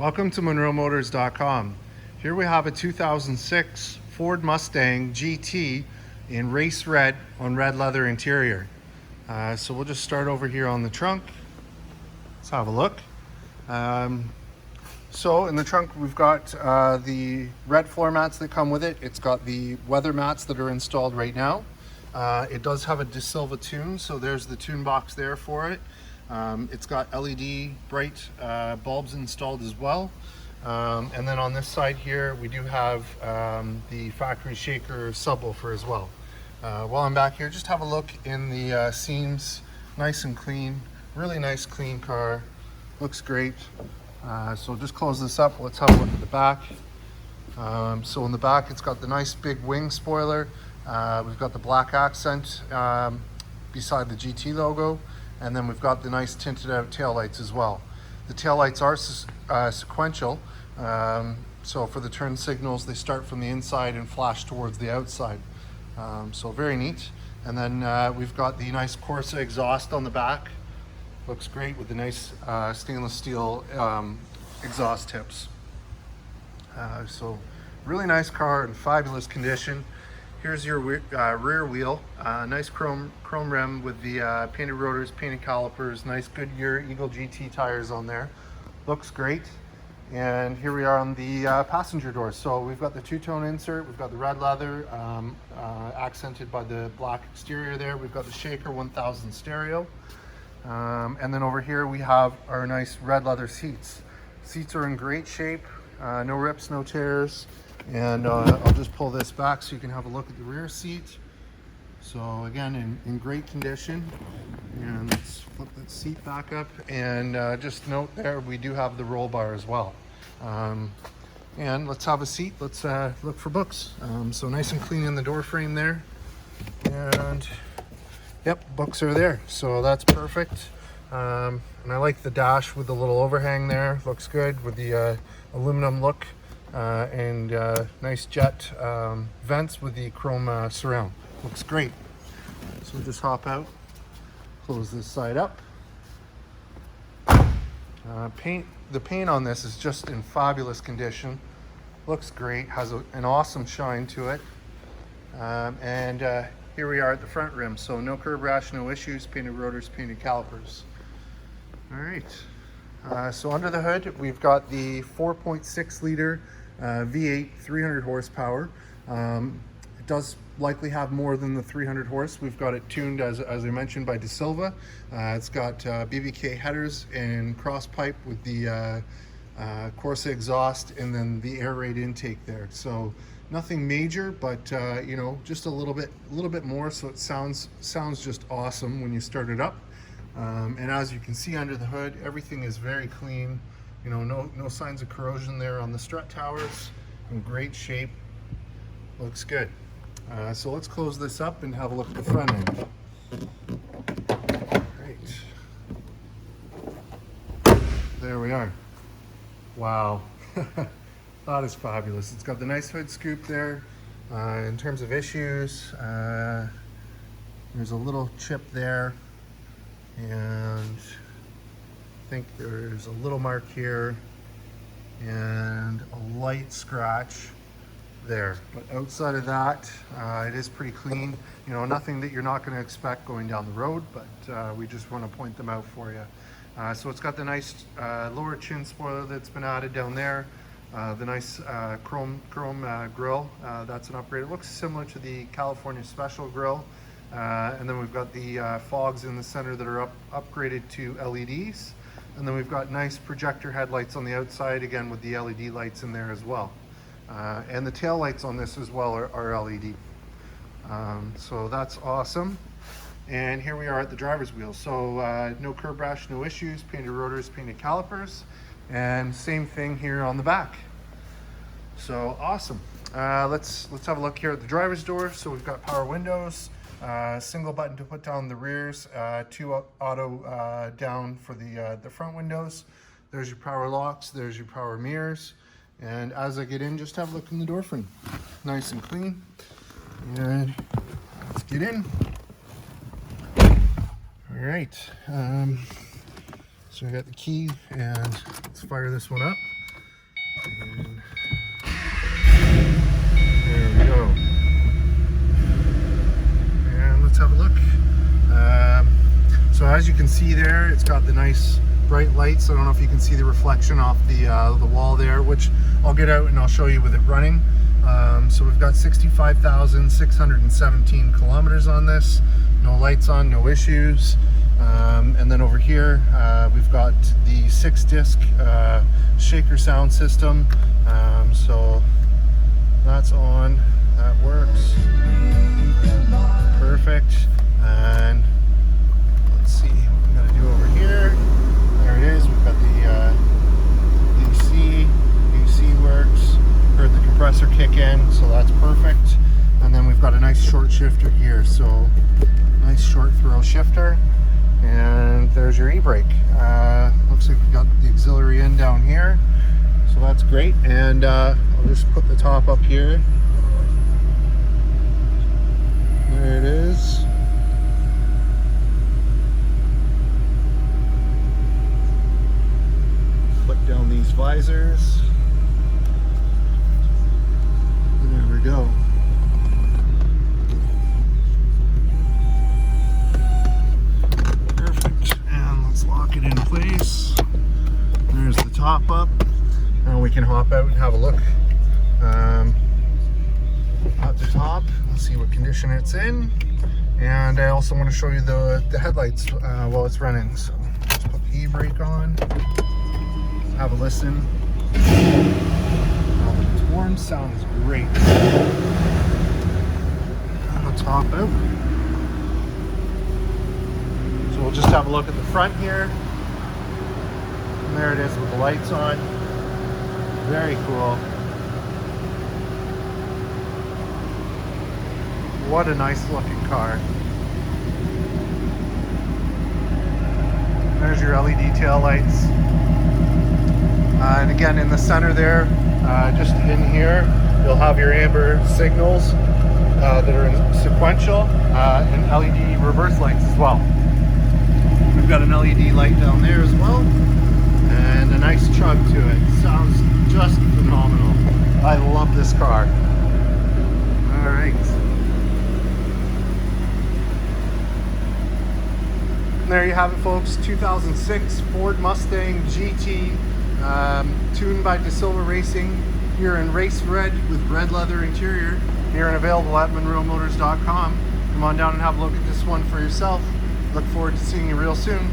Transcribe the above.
Welcome to MonroeMotors.com. Here we have a 2006 Ford Mustang GT in race red on red leather interior. So we'll just start over here on the trunk. Let's have a look. So in the trunk we've got the red floor mats that come with it. It's got the weather mats that are installed right now. It does have a Silva tune, so there's the tune box there for it. It's got LED bright bulbs installed as well. And then on this side here we do have the factory shaker subwoofer as well. While I'm back here, just have a look in the seams. Nice and clean, really nice clean car, looks great. So just close this up, let's have a look at the back. So in the back it's got the nice big wing spoiler. We've got the black accent beside the GT logo. And then we've got the nice tinted out taillights as well. The taillights are sequential, so for the turn signals they start from the inside and flash towards the outside. So very neat. And then we've got the nice Corsa exhaust on the back. Looks great with the nice stainless steel exhaust tips. So really nice car in fabulous condition. Here's your rear wheel, nice chrome rim with the painted rotors, painted calipers, nice Goodyear Eagle GT tires on there. Looks great. And here we are on the passenger door. So we've got the two-tone insert, we've got the red leather accented by the black exterior there. We've got the Shaker 1000 stereo. And then over here we have our nice red leather seats. Seats are in great shape, no rips, no tears. And I'll just pull this back so you can have a look at the rear seat. So again, in great condition. And let's flip that seat back up. And just note there, we do have the roll bar as well. And let's have a seat. Let's look for books. So nice and clean in the door frame there. And yep, books are there. So that's perfect. And I like the dash with the little overhang there. Looks good with the aluminum look. And nice jet vents with the chrome surround. Looks great. So we'll just hop out, close this side up. The paint on this is just in fabulous condition. Looks great, has an awesome shine to it. And here we are at the front rim. So no curb rash, no issues, painted rotors, painted calipers. All right. So under the hood, we've got the 4.6 liter V8 300 horsepower. It does likely have more than the 300 horse. We've got it tuned, as I mentioned, by Silva. It's got BBK headers and cross pipe with the Corsa exhaust and then the Airaid intake there. So nothing major, but you know, just a little bit more. So it sounds just awesome when you start it up. And as you can see under the hood, everything is very clean. You know, no signs of corrosion there on the strut towers. In great shape. Looks good. So let's close this up and have a look at the front end. Great. There we are. Wow. That is fabulous. It's got the nice hood scoop there. In terms of issues, there's a little chip there. And I think there's a little mark here and a light scratch there, but outside of that it is pretty clean. You know, nothing that you're not going to expect going down the road, but we just want to point them out for you. So it's got the nice lower chin spoiler that's been added down there, the nice chrome grille. That's an upgrade. It looks similar to the California Special grille. And then we've got the fogs in the center that are upgraded to LEDs. And then we've got nice projector headlights on the outside, again with the LED lights in there as well. And the tail lights on this as well are LED. So that's awesome. And here we are at the driver's wheel. So no curb rash, no issues, painted rotors, painted calipers. And same thing here on the back. So awesome. Let's have a look here at the driver's door. So we've got power windows. Single button to put down the rears, two auto down for the front windows. There's your power locks, there's your power mirrors. And as I get in, just have a look in the door frame. Nice and clean. And let's get in. All right. So I got the key, and let's fire this one up. And there we go. And let's have a look. So as you can see there, it's got the nice bright lights. I don't know if you can see the reflection off the wall there, which I'll get out and I'll show you with it running. So we've got 65,617 kilometers on this. No lights on, no issues. And then over here, we've got the 6-disc shaker sound system. So that's on, that works. Perfect. And let's see what I'm gonna do over here. There it is. We've got the AC works. Heard the compressor kick in, so that's perfect. And then we've got a nice short shifter here, so nice short throw shifter. And there's your e-brake. Looks like we've got the auxiliary in down here, so that's great. And I'll just put the top up here. There it is. Flip down these visors. There we go. Perfect. And let's lock it in place. There's the top up. Now we can hop out and have a look at the top. Let's see what condition it's in. And I also want to show you the headlights while it's running. So let's put the e-brake on. Have a listen. Oh, the horn sounds great. I'll top out. So we'll just have a look at the front here. And there it is with the lights on. Very cool. What a nice looking car. There's your LED tail lights. And again, in the center there, just in here, you'll have your amber signals that are in sequential, and LED reverse lights as well. We've got an LED light down there as well, and a nice chug to it. Sounds just phenomenal. I love this car. All right. There you have it, folks. 2006 Ford Mustang GT, tuned by Silva Racing, here in race red with red leather interior, here and available at monroemotors.com. Come on down and have a look at this one for yourself. Look forward to seeing you real soon.